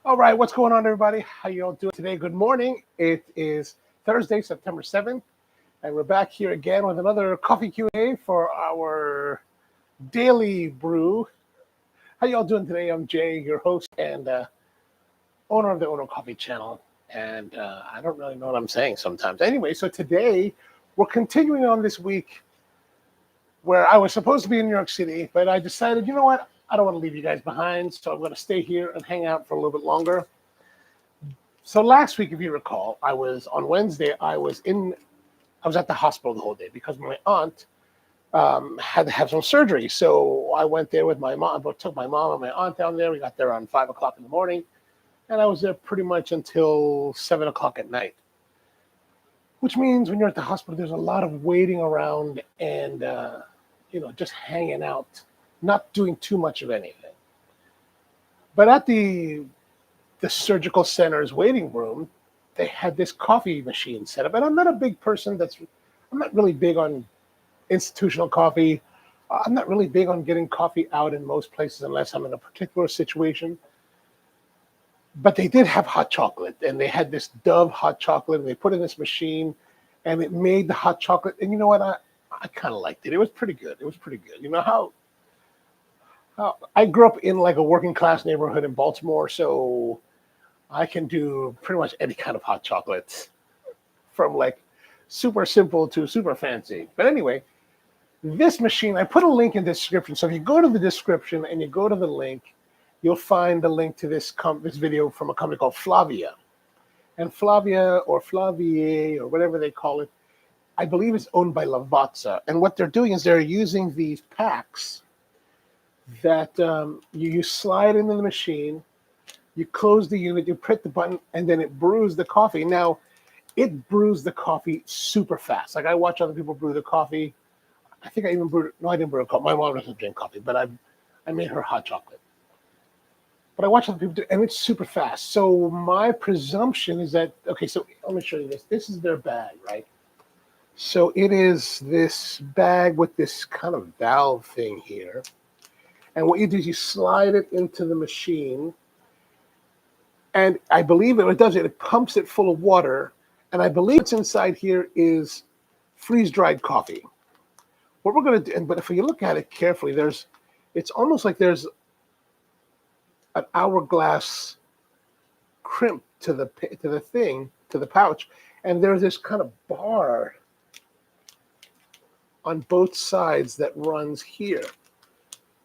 All right, what's going on, everybody? How you all doing today? Good morning. It is Thursday, September 7th, and we're back here again with another coffee Q&A for our daily brew. How you all doing today? I'm Jay, your host and owner of the Onocoffee channel, and I don't really know what I'm saying sometimes. Anyway, so today we're continuing on this week where I was supposed to be in New York City, but I decided, you know what? I don't want to leave you guys behind, so I'm going to stay here and hang out for a little bit longer. So last week, if you recall, on Wednesday, I was at the hospital the whole day because my aunt had to have some surgery. So I went there with my mom, took my mom and my aunt down there. We got there around 5 o'clock in the morning, and I was there pretty much until 7 o'clock at night. Which means when you're at the hospital, there's a lot of waiting around and just hanging out, not doing too much of anything. But at the surgical center's waiting room, they had this coffee machine set up. And I'm not a big person I'm not really big on institutional coffee. I'm not really big on getting coffee out in most places unless I'm in a particular situation. But they did have hot chocolate, and they had this Dove hot chocolate, and they put it in this machine, and it made the hot chocolate. And you know what? I kind of liked it. It was pretty good. You know how I grew up in like a working class neighborhood in Baltimore, so I can do pretty much any kind of hot chocolate, from like super simple to super fancy. But anyway, this machine, I put a link in the description. So if you go to the description and you go to the link, you'll find the link to this video from a company called Flavia. And Flavia or Flavier or whatever they call it, I believe it's owned by Lavazza. And what they're doing is they're using these packs that you slide into the machine, you close the unit, you press the button, and then it brews the coffee. Now, it brews the coffee super fast. Like I watch other people brew the coffee. I think I even brewed it. No, I didn't brew coffee. My mom doesn't drink coffee, but I made her hot chocolate. But I watch other people do it, and it's super fast. So my presumption is that, okay, so let me show you this. This is their bag, right? So it is this bag with this kind of valve thing here. And what you do is you slide it into the machine. And I believe it does it. It pumps it full of water. And I believe what's inside here is freeze-dried coffee. What we're going to do, but if you look at it carefully, it's almost like there's an hourglass crimp to the pouch. And there's this kind of bar on both sides that runs here.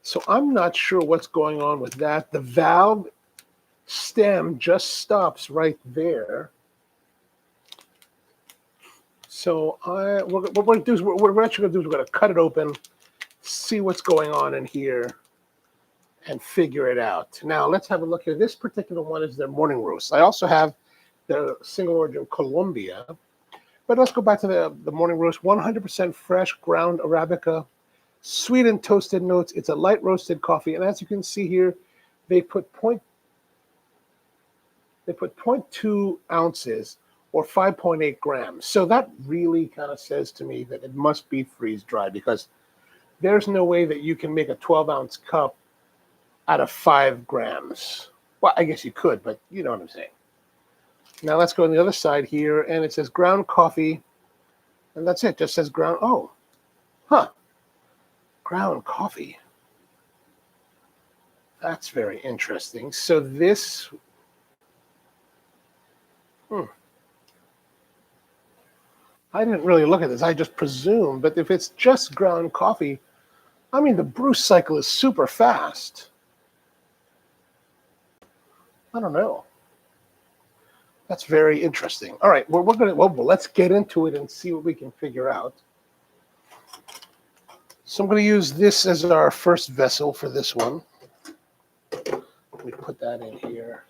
So I'm not sure what's going on with that. The valve stem just stops right there. So what we're going to do is we're actually going to cut it open, see what's going on in here, and figure it out. Now let's have a look here. This particular one is their morning roast. I also have the single origin Colombia, but let's go back to the morning roast. 100% fresh ground Arabica, sweet and toasted notes. It's a light roasted coffee, and as you can see here, they put 0.2 ounces or 5.8 grams. So that really kind of says to me that it must be freeze dried, because there's no way that you can make a 12-ounce cup out of 5 grams. Well, I guess you could, but you know what I'm saying. Now let's go on the other side here, and it says ground coffee, and that's it. Just says ground. Oh, ground coffee. That's very interesting. So this, I didn't really look at this. I just presumed, but if it's just ground coffee, I mean, the brew cycle is super fast. I don't know. That's very interesting. All right, well, let's get into it and see what we can figure out. So I'm going to use this as our first vessel for this one. Let me put that in here.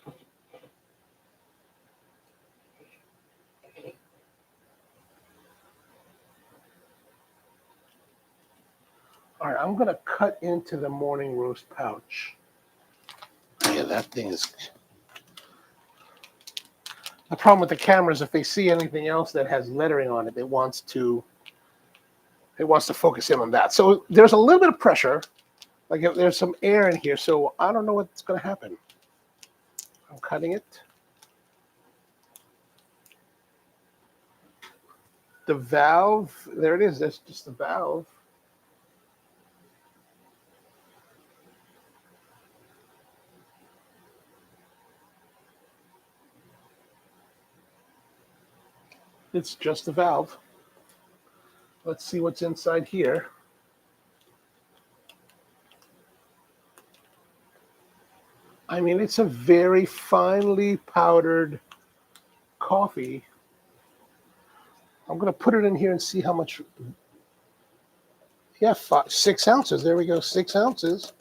All right, I'm going to cut into the morning roast pouch. Yeah, that thing is... The problem with the camera is if they see anything else that has lettering on it, it wants to focus in on that. So there's a little bit of pressure. Like there's some air in here, so I don't know what's going to happen. I'm cutting it. The valve, there it is. That's just the valve. It's just the valve. Let's see what's inside here. I mean, it's a very finely powdered coffee. I'm going to put it in here and see how much. Yeah, 6 ounces. There we go, 6 ounces.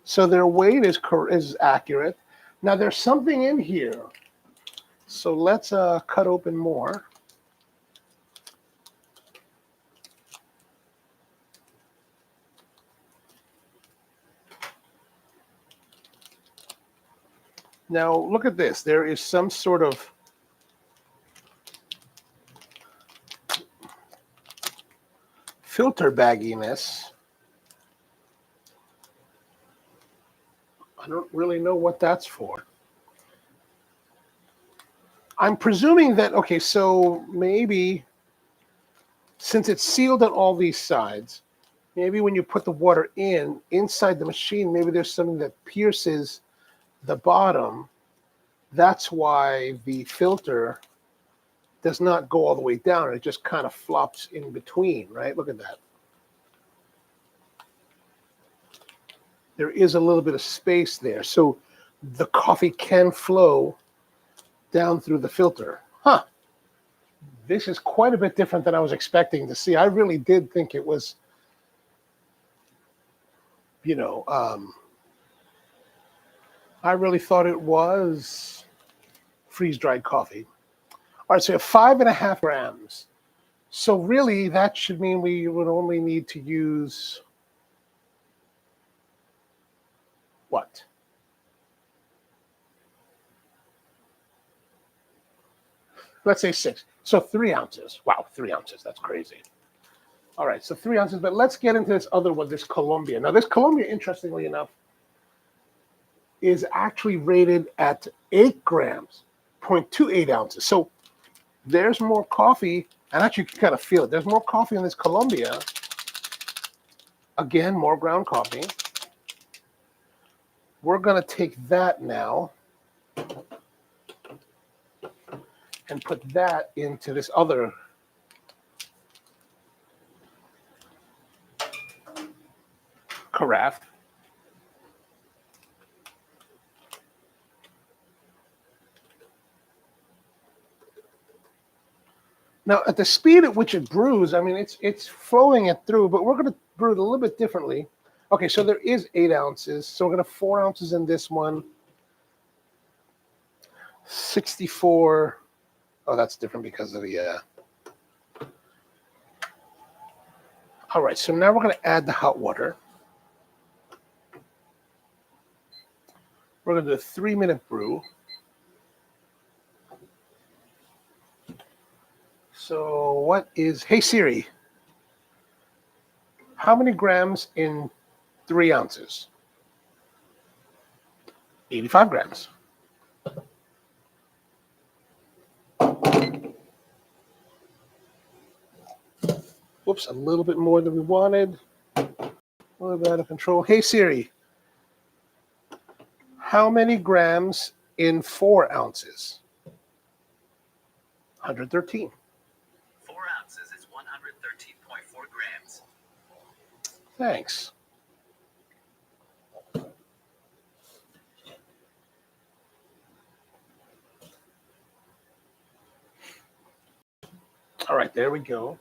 So their weight is accurate. Now there's something in here. So let's cut open more. Now look at this. There is some sort of filter bagginess. I don't really know what that's for. I'm presuming that, okay, so maybe since it's sealed on all these sides, maybe when you put the water inside the machine, maybe there's something that pierces the bottom. That's why the filter does not go all the way down. It just kind of flops in between, right? Look at that. There is a little bit of space there. So the coffee can flow down through the filter. Huh. This is quite a bit different than I was expecting to see. I really did think it was, I really thought it was freeze-dried coffee. All right, so you have 5.5 grams. So really, that should mean we would only need to use what? Let's say 6. So 3 ounces. Wow, 3 ounces. That's crazy. All right, so 3 ounces. But let's get into this other one, this Colombia. Now, this Colombia, interestingly enough, is actually rated at 8 grams, 0.28 ounces. So there's more coffee, and actually you can kind of feel it. There's more coffee in this Colombia. Again, more ground coffee. We're going to take that now and put that into this other carafe. Now, at the speed at which it brews, I mean, it's flowing it through, but we're going to brew it a little bit differently. Okay, so there is 8 ounces. So we're going to 4 ounces in this one. 64. Oh, that's different because of the... All right, so now we're going to add the hot water. We're going to do a 3-minute brew. So what is... Hey, Siri, how many grams in 3 ounces? 85 grams. Whoops, a little bit more than we wanted. A little bit out of control. Hey, Siri, how many grams in 4 ounces? 113. 4 ounces is 113.4 grams. Thanks. All right, there we go.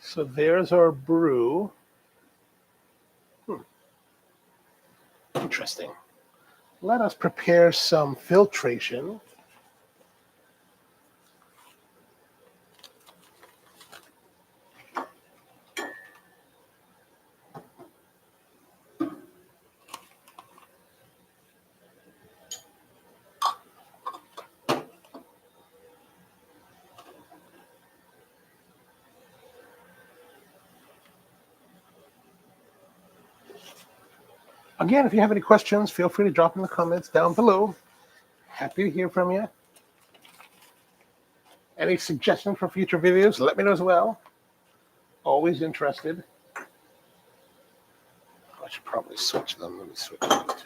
So there's our brew. Interesting. Let us prepare some filtration. Again, if you have any questions, feel free to drop in the comments down below. Happy to hear from you. Any suggestions for future videos, let me know as well. Always interested. I should probably switch them. Let me switch them to...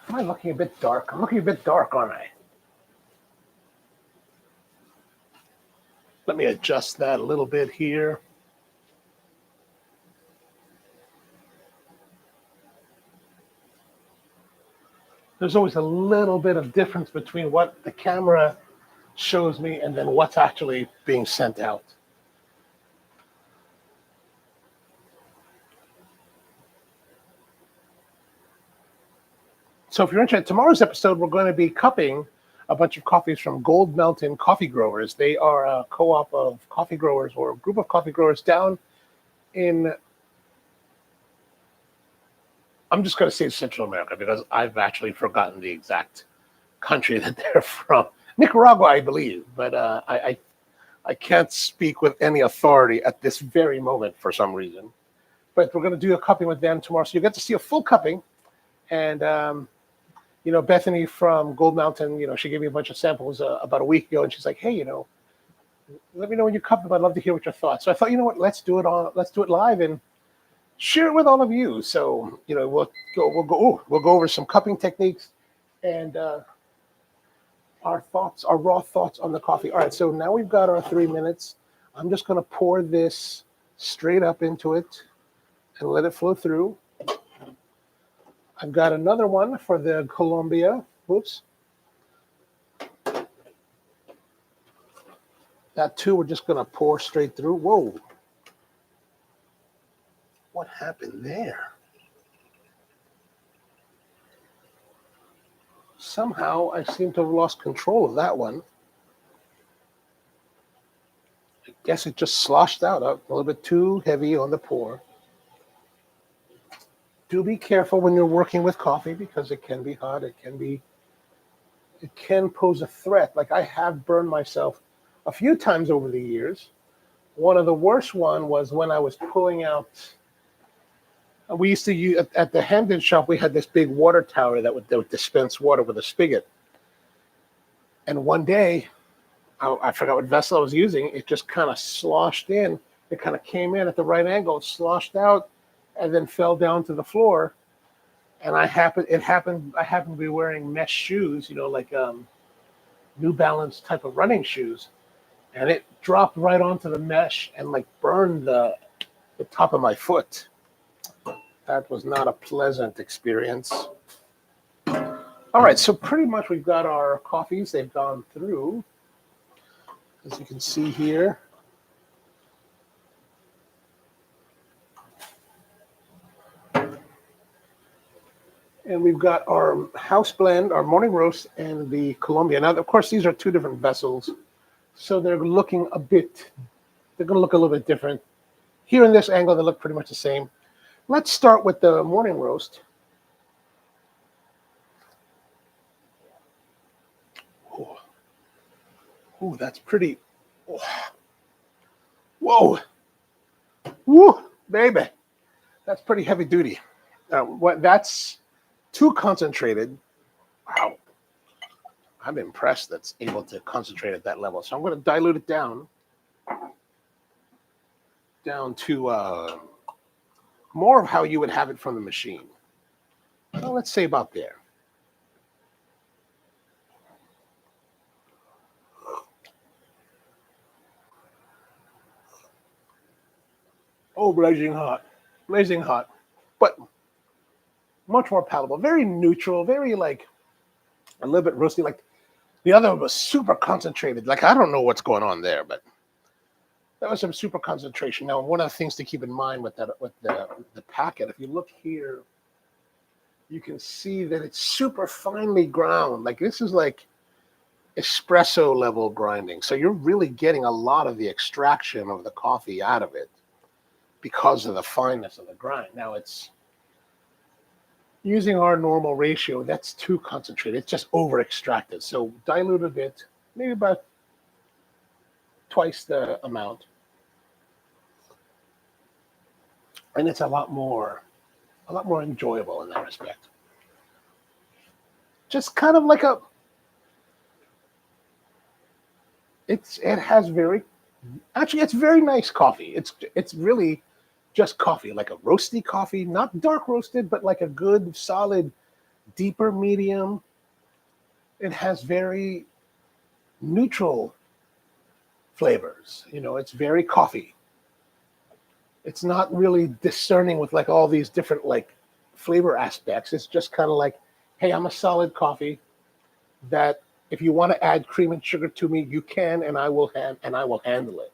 Am I looking a bit dark? I'm looking a bit dark, aren't I? Let me adjust that a little bit here. There's always a little bit of difference between what the camera shows me and then what's actually being sent out. So if you're interested, tomorrow's episode, we're going to be cupping a bunch of coffees from Gold Mountain Coffee Growers. They are a co-op of coffee growers, or a group of coffee growers down in, I'm just going to say Central America because I've actually forgotten the exact country that they're from. Nicaragua, I believe, but I can't speak with any authority at this very moment for some reason. But we're going to do a cupping with them tomorrow, so you get to see a full cupping. And you know, Bethany from Gold Mountain, you know, she gave me a bunch of samples about a week ago, and she's like, "Hey, you know, let me know when you cup them. I'd love to hear what your thoughts." So I thought, you know what, let's do it live and share it with all of you. So, you know, we'll go over some cupping techniques and our raw thoughts on the coffee. All right, so now we've got our 3 minutes. I'm just going to pour this straight up into it and let it flow through. I've got another one for the Colombia. Whoops. That too, we're just going to pour straight through. Whoa. What happened there? Somehow I seem to have lost control of that one. I guess it just sloshed out a little bit too heavy on the pour. Do be careful when you're working with coffee because it can be hot. It can pose a threat. Like I have burned myself a few times over the years. One of the worst one was when I was pulling out. We used to use at the Hamden shop. We had this big water tower that would dispense water with a spigot. And one day, I forgot what vessel I was using. It just kind of sloshed in. It kind of came in at the right angle, sloshed out, and then fell down to the floor. And I happened to be wearing mesh shoes, you know, like New Balance type of running shoes, and it dropped right onto the mesh and like burned the top of my foot. That was not a pleasant experience. All right, so pretty much we've got our coffees. They've gone through, as you can see here. And we've got our house blend, our morning roast, and the Colombia. Now, of course, these are two different vessels, so they're looking they're going to look a little bit different. Here in this angle, they look pretty much the same. Let's start with the morning roast. Oh, that's pretty. Oh. Whoa. Woo, baby. That's pretty heavy duty. That's too concentrated. Wow. I'm impressed that's able to concentrate at that level. So I'm going to dilute it down to more of how you would have it from the machine. Well, let's say about there. Oh, blazing hot, but much more palatable. Very neutral, very like a little bit roasty. Like the other one was super concentrated. Like I don't know what's going on there, but that was some super concentration. Now, one of the things to keep in mind with the packet, if you look here, you can see that it's super finely ground. Like this is like espresso level grinding. So you're really getting a lot of the extraction of the coffee out of it because of the fineness of the grind. Now using our normal ratio, that's too concentrated. It's just over extracted. So dilute a bit, maybe about twice the amount. And it's a lot more enjoyable in that respect. Just kind of like it's very nice coffee. It's really just coffee, like a roasty coffee, not dark roasted, but like a good, solid, deeper medium. It has very neutral flavors. It's very coffee. It's not really discerning with like all these different like flavor aspects. It's just kind of like, hey, I'm a solid coffee that if you want to add cream and sugar to me, you can, and I will handle it.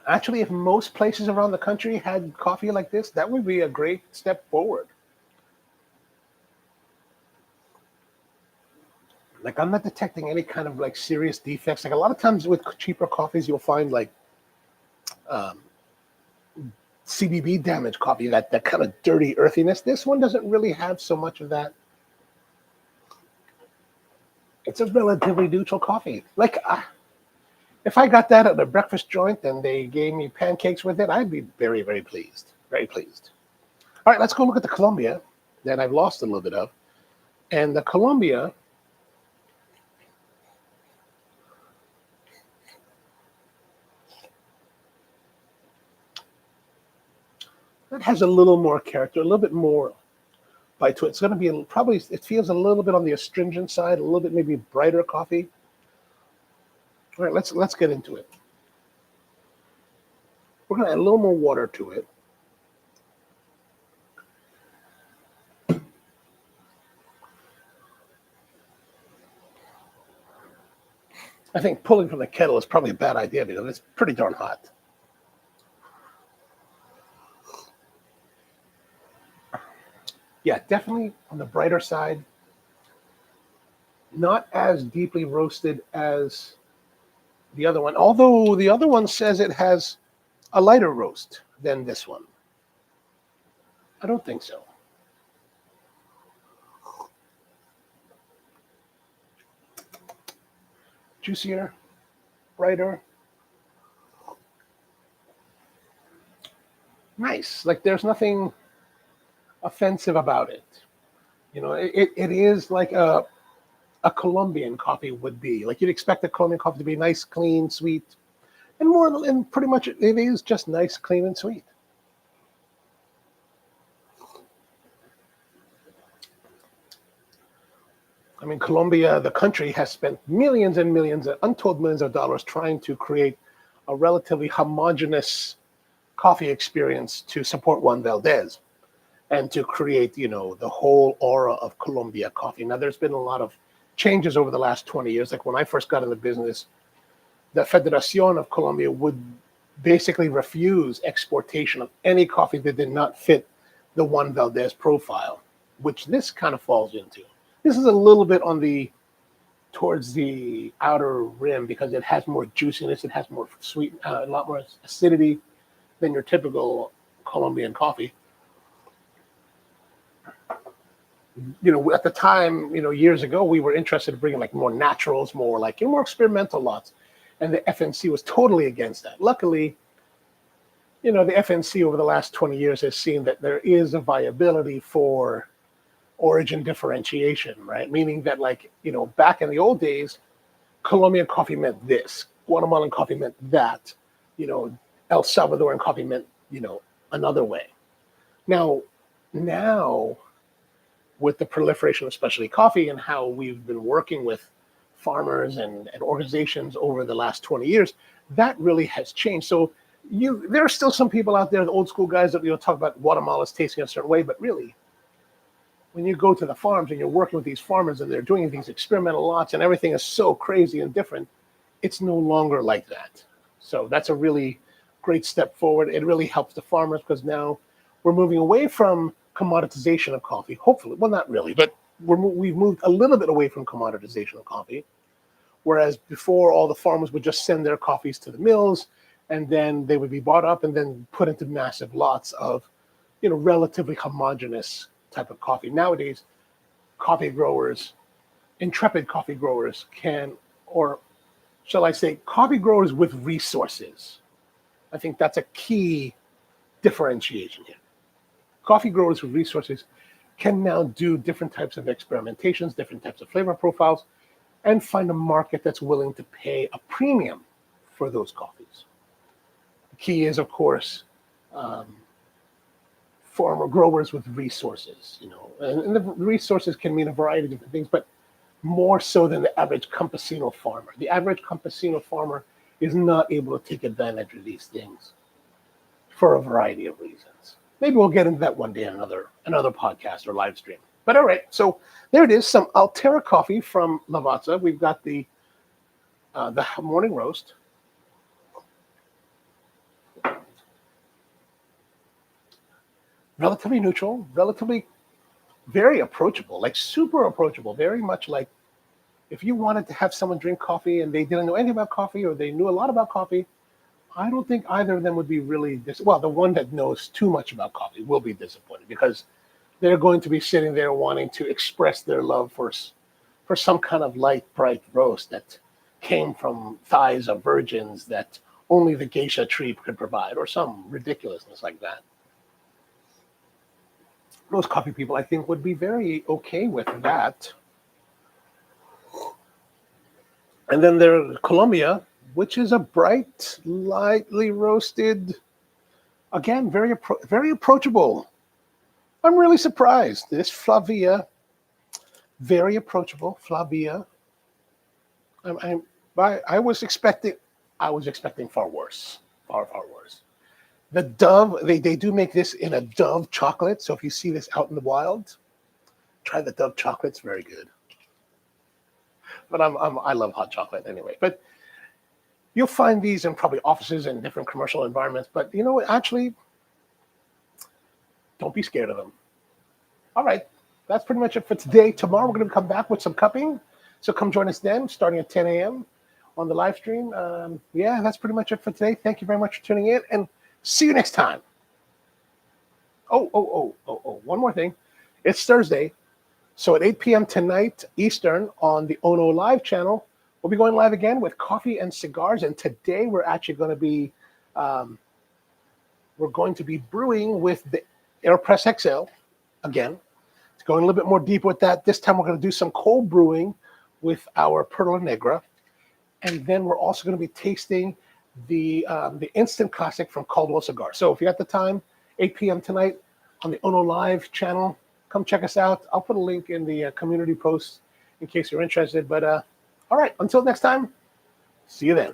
Actually, if most places around the country had coffee like this, that would be a great step forward. Like, I'm not detecting any kind of like serious defects. Like a lot of times with cheaper coffees, you'll find like CBB damage coffee, that kind of dirty earthiness. This one doesn't really have so much of that. It's a relatively neutral coffee. Like, if I got that at a breakfast joint and they gave me pancakes with it, I'd be very, very pleased. Very pleased. All right, let's go look at the Colombia that I've lost a little bit of. And the Colombia, that has a little more character, a little bit more bite to it. It's going to be probably, it feels a little bit on the astringent side, a little bit maybe brighter coffee. All right, let's get into it. We're going to add a little more water to it. I think pulling from the kettle is probably a bad idea because it's pretty darn hot. Yeah, definitely on the brighter side. Not as deeply roasted as the other one, although the other one says it has a lighter roast than this one. I don't think so. Juicier, brighter. Nice. Like there's nothing offensive about it. It is like a Colombian coffee would be. Like you'd expect a Colombian coffee to be nice, clean, sweet, and pretty much it is just nice, clean, and sweet. I mean, Colombia, the country, has spent millions and millions, untold millions of dollars trying to create a relatively homogeneous coffee experience to support Juan Valdez and to create, the whole aura of Colombia coffee. Now, there's been a lot of changes over the last 20 years. Like when I first got in the business, the Federación of Colombia would basically refuse exportation of any coffee that did not fit the Juan Valdez profile, which this kind of falls into. This is a little bit towards the outer rim because it has more juiciness, it has more sweet, a lot more acidity than your typical Colombian coffee. At the time, years ago, we were interested in bringing like more naturals, more experimental lots. And the FNC was totally against that. Luckily, the FNC over the last 20 years has seen that there is a viability for origin differentiation, right? Meaning that back in the old days, Colombian coffee meant this, Guatemalan coffee meant that, El Salvadoran coffee meant, another way. Now, with the proliferation of specialty coffee and how we've been working with farmers and organizations over the last 20 years, that really has changed. So there are still some people out there, the old school guys that talk about Guatemala's tasting a certain way, but really, when you go to the farms and you're working with these farmers and they're doing these experimental lots and everything is so crazy and different, it's no longer like that. So that's a really great step forward. It really helps the farmers because now we're moving away from commoditization of coffee, hopefully. Well, not really, but we've moved a little bit away from commoditization of coffee. Whereas before, all the farmers would just send their coffees to the mills and then they would be bought up and then put into massive lots of, relatively homogeneous type of coffee. Nowadays, coffee growers, intrepid coffee growers or shall I say, coffee growers with resources. I think that's a key differentiation here. Coffee growers with resources can now do different types of experimentations, different types of flavor profiles, and find a market that's willing to pay a premium for those coffees. The key is, of course, farmer growers with resources, and the resources can mean a variety of different things, but more so than the average campesino farmer. The average campesino farmer is not able to take advantage of these things for a variety of reasons. Maybe we'll get into that one day in another podcast or live stream. But all right, so there it is, some Alterra coffee from Lavazza. We've got the morning roast. Relatively neutral, relatively very approachable, like super approachable, very much like if you wanted to have someone drink coffee and they didn't know anything about coffee or they knew a lot about coffee, I don't think either of them would be really well, the one that knows too much about coffee will be disappointed because they're going to be sitting there wanting to express their love for some kind of light, bright roast that came from thighs of virgins that only the geisha tree could provide, or some ridiculousness like that. Most coffee people, I think, would be very okay with that. And then there's Colombia, which is a bright, lightly roasted, again, very approachable. I'm really surprised. This Flavia, very approachable, Flavia. I was expecting far worse, far worse. The Dove, they do make this in a Dove chocolate. So if you see this out in the wild, try the Dove chocolate. It's very good. But I love hot chocolate anyway. But you'll find these in probably offices and different commercial environments. But actually, don't be scared of them. All right, that's pretty much it for today. Tomorrow we're going to come back with some cupping. So come join us then, starting at 10 a.m. on the live stream. Yeah, that's pretty much it for today. Thank you very much for tuning in, and see you next time. Oh, one more thing. It's Thursday. So at 8 p.m. tonight Eastern on the Ono Live channel, we'll be going live again with coffee and cigars. And today we're actually going to be brewing with the AirPress XL again. It's going a little bit more deep with that. This time we're going to do some cold brewing with our Perla Negra, and then we're also going to be tasting the instant classic from Caldwell Cigar. So if you got the time, 8 p.m. tonight on the Ono Live channel, come check us out. I'll put a link in the community post in case you're interested. But all right, until next time, see you then.